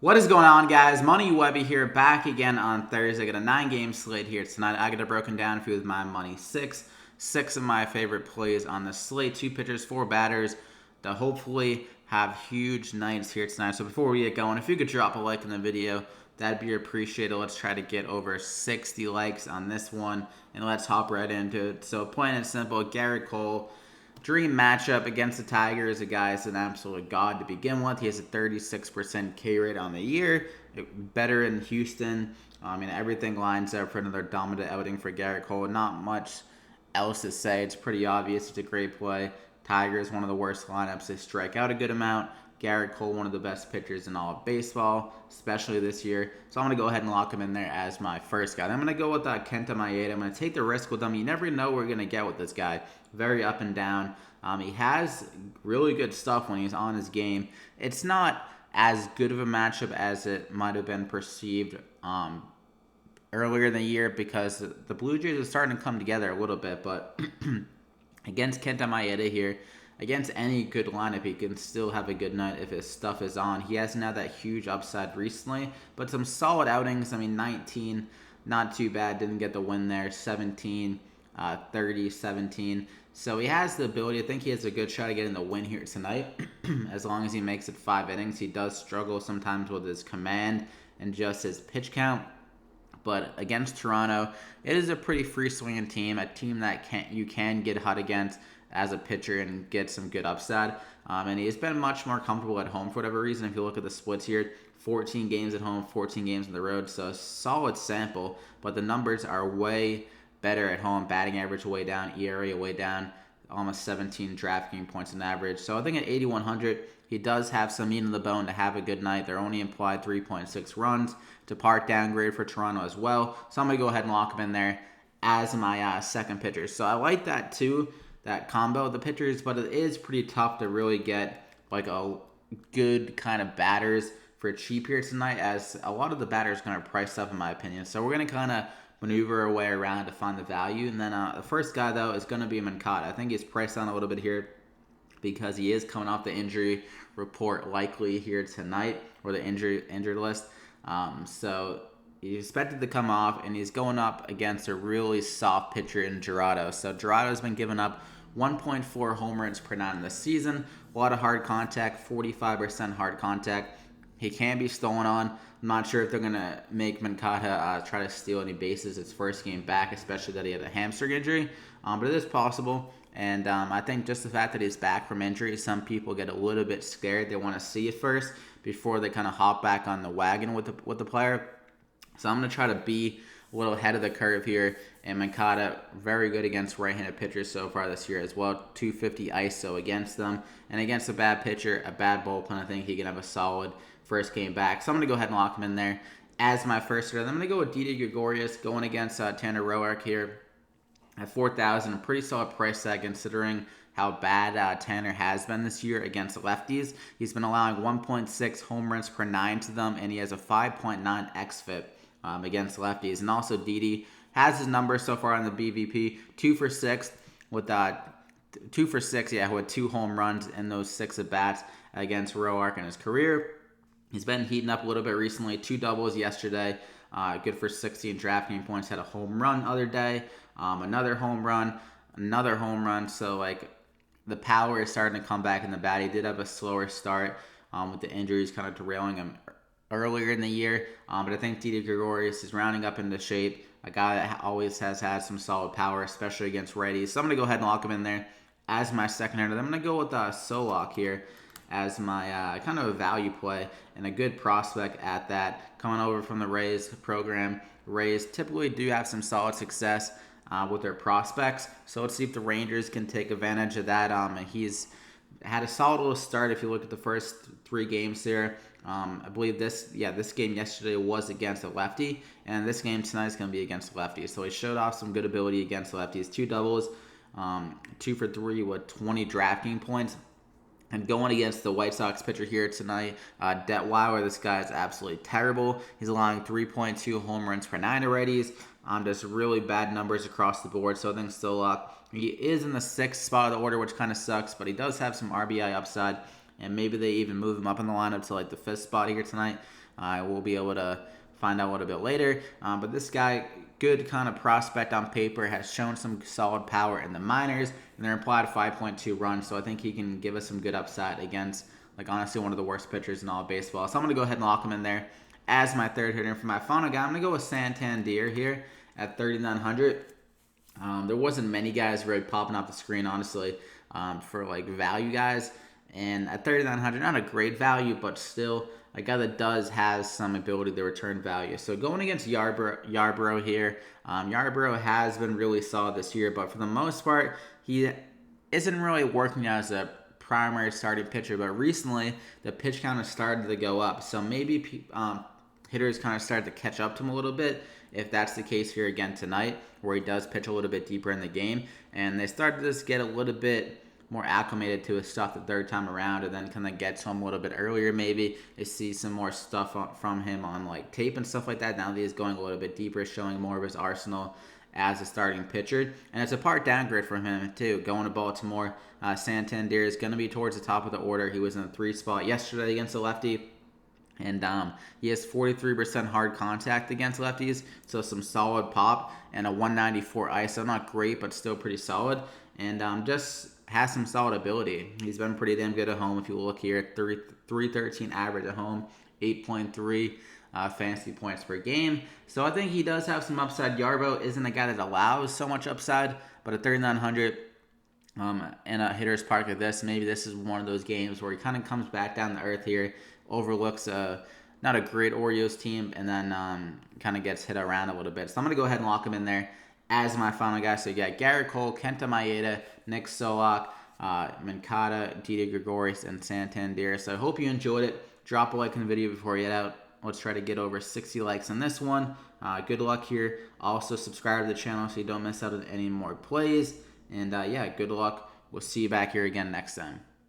What is going on, guys? Money Webby here, back again on Thursday. I got a 9-game slate here tonight. I got it broken down for you with my money six of my favorite plays on the slate. 2 pitchers, 4 batters that hopefully have huge nights here tonight. So before we get going, if you could drop a like in the video, that'd be appreciated. Let's try to get over 60 likes on this one, and let's hop right into it. So plain and simple, Garrett Cole. Dream matchup against the Tigers. A guy is an absolute god to begin with. He has a 36% K rate on the year. Better in Houston. Everything lines up for another dominant outing for Garrett Cole. Not much else to say. It's pretty obvious. It's a great play. Tigers, one of the worst lineups. They strike out a good amount. Garrett Cole, one of the best pitchers in all of baseball, especially this year. So I'm going to go ahead and lock him in there as my first guy. Then I'm going to go with Kenta Maeda. I'm going to take the risk with him. You never know what we're going to get with this guy. Very up and down. He has really good stuff when he's on his game. It's not as good of a matchup as it might have been perceived earlier in the year, because the Blue Jays are starting to come together a little bit. But against Kenta Maeda here, against any good lineup, he can still have a good night if his stuff is on. He hasn't had that huge upside recently, but some solid outings. 19, not too bad. Didn't get the win there. 17, 30, 17. So he has the ability. I think he has a good shot at getting the win here tonight, as long as he makes it 5 innings. He does struggle sometimes with his command and just his pitch count. But against Toronto, it is a pretty free-swinging team, a team that you can get hot against as a pitcher and get some good upside. And he's been much more comfortable at home for whatever reason. If you look at the splits here, 14 games at home, 14 games on the road. So a solid sample, but the numbers are way better at home. Batting average way down, ERA way down, almost 17 DraftKings points on average. So I think at 8,100, he does have some meat in the bone to have a good night. They're only implied 3.6 runs. To park downgrade for Toronto as well. So I'm going to go ahead and lock him in there as my second pitcher. So I like that too, that combo of the pitchers, but it is pretty tough to really get like a good kind of batters for cheap here tonight, as a lot of the batters are going to price up in my opinion. So we're going to kind of maneuver our way around to find the value. And then the first guy though is going to be Mancata. I think he's priced down a little bit here because he is coming off the injury report likely here tonight, or the injured list. So he's expected to come off, and he's going up against a really soft pitcher in Gerardo. So Gerardo's been giving up 1.4 home runs per 9 this season. A lot of hard contact, 45% hard contact. He can be stolen on. I'm not sure if they're going to make Mancata try to steal any bases his first game back, especially that he had a hamstring injury. But it is possible. And I think just the fact that he's back from injury, some people get a little bit scared. They want to see it first before they kind of hop back on the wagon with the player. So I'm going to try to be a little ahead of the curve here. And Mancata, very good against right-handed pitchers so far this year as well. 250 ISO against them. And against a bad pitcher, a bad bullpen, I think he can have a solid first game back. So I'm going to go ahead and lock him in there as my first hitter. Then I'm going to go with Didi Gregorius going against Tanner Roark here at 4,000. A pretty solid price tag considering how bad Tanner has been this year against lefties. He's been allowing 1.6 home runs per 9 to them, and he has a 5.9 xFIP against lefties. And also Didi has his numbers so far on the BVP, 2 for 6 with 2 home runs in those 6 at bats against Roark in his career. He's been heating up a little bit recently. 2 doubles yesterday. Good for 16 DraftKings points. Had a home run the other day. Another home run. So the power is starting to come back in the bat. He did have a slower start with the injuries kind of derailing him earlier in the year. But I think Didi Gregorius is rounding up into shape. A guy that always has had some solid power, especially against righties. So I'm going to go ahead and lock him in there as my second hitter. Then I'm going to go with Solak here as my kind of a value play and a good prospect at that. Coming over from the Rays program. Rays typically do have some solid success with their prospects. So let's see if the Rangers can take advantage of that. He's had a solid little start if you look at the first 3 games here. I believe this game yesterday was against a lefty, and this game tonight is going to be against lefties. So he showed off some good ability against lefties. 2 doubles, 2 for 3 with 20 DraftKings points. And going against the White Sox pitcher here tonight, Detweiler, this guy is absolutely terrible. He's allowing 3.2 home runs per 9 already. Just really bad numbers across the board. So I think still he is in the 6th spot of the order, which kind of sucks, but he does have some RBI upside. and maybe they even move him up in the lineup to like the 5th spot here tonight. We'll be able to find out a little bit later. But this guy, good kind of prospect on paper, has shown some solid power in the minors, and they're implied 5.2 runs, so I think he can give us some good upside against, like, honestly, one of the worst pitchers in all of baseball. So I'm going to go ahead and lock him in there as my third hitter. For my final guy, I'm going to go with Santander here at 3,900. There wasn't many guys really popping off the screen, honestly, for like value guys. And at 3,900, not a great value, but still a guy that does has some ability to return value. So going against Yarbrough here, Yarbrough has been really solid this year, but for the most part, he isn't really working as a primary starting pitcher. But recently, the pitch count has started to go up, so maybe hitters kind of started to catch up to him a little bit. If that's the case here again tonight, where he does pitch a little bit deeper in the game, and they start to just get a little bit more acclimated to his stuff the third time around, and then kind of get to him a little bit earlier. Maybe they see some more stuff from him on like tape and stuff like that. Now that he's going a little bit deeper, showing more of his arsenal as a starting pitcher. And it's a part downgrade from him too. Going to Baltimore, Santander is going to be towards the top of the order. He was in the 3 spot yesterday against the lefty. And he has 43% hard contact against lefties, so some solid pop, and a 194 ISO. Not great, but still pretty solid. And just has some solid ability. He's been pretty damn good at home. If you look here, 313 average at home, 8.3 fantasy points per game. So I think he does have some upside. Yarbrough isn't a guy that allows so much upside, but at 3,900 in a hitter's park like this, maybe this is one of those games where he kind of comes back down to earth here, overlooks not a great Orioles team, and then kind of gets hit around a little bit. So I'm going to go ahead and lock him in there as my final guy. So you got Garrett Cole, Kenta Maeda, Nick Solak, Mancada, Didi Gregorius, and Santander. So I hope you enjoyed it. Drop a like in the video before you get out. Let's try to get over 60 likes on this one. Good luck here. Also subscribe to the channel so you don't miss out on any more plays. And yeah, good luck. We'll see you back here again next time.